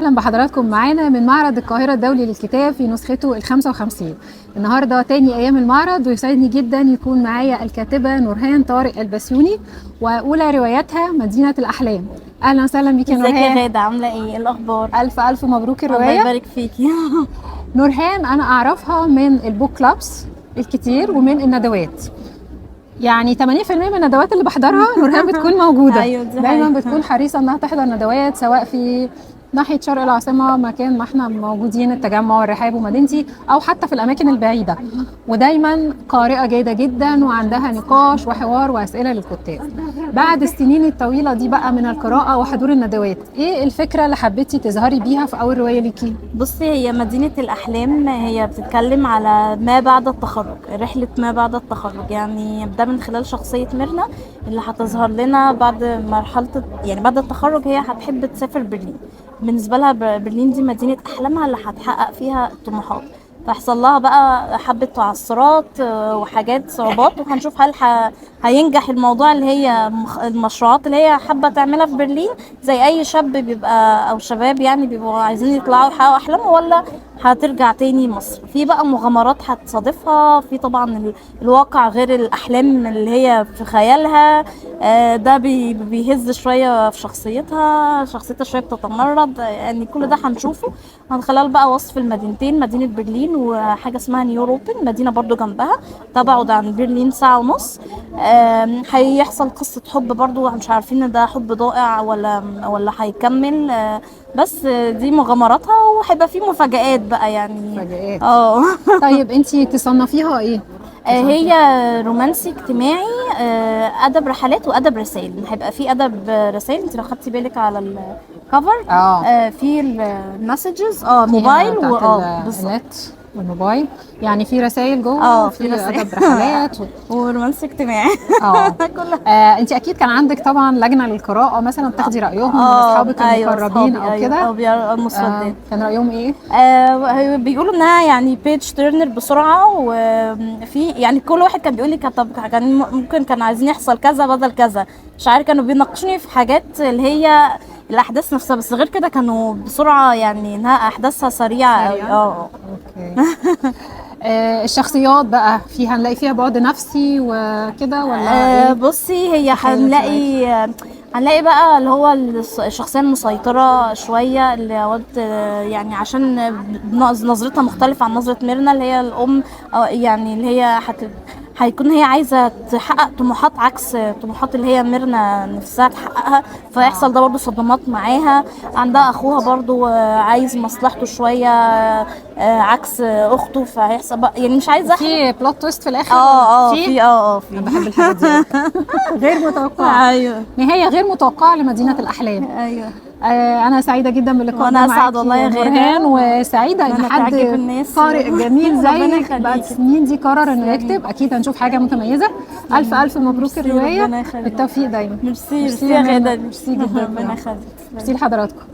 اهلا بحضراتكم معانا من معرض القاهرة الدولي للكتاب في نسخته ال55. النهارده تاني ايام المعرض، ويسعدني جدا يكون معايا الكاتبة نورهان طارق البسيوني واولى رواياتها مدينة الاحلام. اهلا وسهلا بيكي يا ازيك نورهان. يا غادة، عاملة ايه الاخبار؟ الف الف مبروك الله الرواية. يبارك فيكي. نورهان انا اعرفها من البوك كلابس الكتير ومن الندوات، يعني 80% من الندوات اللي بحضرها نورهان بتكون موجودة. ايوه دي دايما حقيقة. بتكون حريصة انها تحضر ندوات، سواء في ناحية شرق العاصمة مكان ما احنا موجودين، التجمع والرحاب ومدينتي، او حتى في الاماكن البعيدة، ودايما قارئة جيدة جدا وعندها نقاش وحوار واسئلة للكتاب. بعد السنين الطويلة دي بقى من القراءة وحضور الندوات، ايه الفكرة اللي حبيتي تظهري بيها في اول رواية ليكي؟ بصي، هي مدينة الأحلام هي بتتكلم على ما بعد التخرج، رحلة ما بعد التخرج. يعني ده من خلال شخصية ميرنا اللي هتظهر لنا بعد مرحلة، يعني بعد التخرج هي هتحب تسافر برلين. بالنسبة لها برلين دي مدينة أحلامها اللي هتحقق فيها الطموحات. فيحصل لها بقى حبة تعثرات وحاجات صعوبات، وهنشوف هل هينجح الموضوع اللي هي المشروعات اللي هي حابة تعملها في برلين، زي أي شاب بيبقى أو شباب يعني بيبقوا عايزين يطلعوا يحققوا أحلامهم، ولا هترجع تاني مصر. في بقى مغامرات هتصادفها، في طبعا الواقع غير الأحلام اللي هي في خيالها. ده بيهز شوية في شخصيتها شوية بتتمرد، يعني كل ده هنشوفه من خلال بقى وصف المدينتين، مدينة برلين وحاجة اسمها نيوروبن، مدينة برضو جنبها تبعد عن برلين ساعة ونص. هيحصل قصة حب برضو، مش عارفين ان ده حب ضائع ولا هيكمل. بس دي مغامراتها، وهيبقى في مفاجآت بقى يعني. مفاجآت. اه. طيب انتي تصنفيها ايه؟ هي رومانسي اجتماعي، ادب رحلات وادب رسائل. هيبقى في ادب رسائل، انت لو خدتي بالك على الكفر في المسجز موبايل بالظبط. النت والموبايل، يعني في رسائل جوه في وفي رسائل. ادب رحلات ورومانسي اجتماعي. كلها. انت اكيد كان عندك طبعا لجنه للقراءه، مثلا بتاخدي رايهم من اصحابك المقربين او كده. المسودات. كان رايهم ايه؟ بيقولوا انها يعني بيج تيرنر بسرعه، وفي يعني كل واحد كان بيقول لي طب كان ممكن كان عايزين يحصل كذا بدل كذا، مش عارف. كانوا بيناقشوني في حاجات اللي هي الاحداث نفسها، بس غير كده كانوا بسرعه، يعني انها احداثها سريعه قوي. اوكي. الشخصيات بقى فيها هنلاقي فيها بعد نفسي وكده ولا ايه؟ بصي، هي هنلاقي بقى اللي هو الشخصية المسيطرة شوية، اللي قلت يعني عشان نظرتها مختلفة عن نظرة ميرنا اللي هي الأم، يعني اللي هي هيكون هي عايزة تحقق طموحات عكس طموحات اللي هي ميرنا نفسها تحققها. فيحصل ده برضو صدمات معاها. عندها أخوها برضو عايز مصلحته شوية عكس أخته، فهيحصل بقى يعني مش عايزة في بلوت تويست في الآخر. في أنا بحب الحاجات دي. غير متوقعة. أيوه، نهاية غير متوقعة لمدينة الأحلام. أيوه. أنا سعيدة جدا باللقاء ده وانا معاكي اسعد والله يا نورهان، وسعيدة ان حد قارئ جميل زيك بعد السنين دي قرر انه يكتب. اكيد هنشوف حاجة متميزة. الف الف مبروك الرواية، بالتوفيق دايما. ميرسي يا غادة. ميرسي جدا. ربنا يخليك. ميرسي لحضراتكم.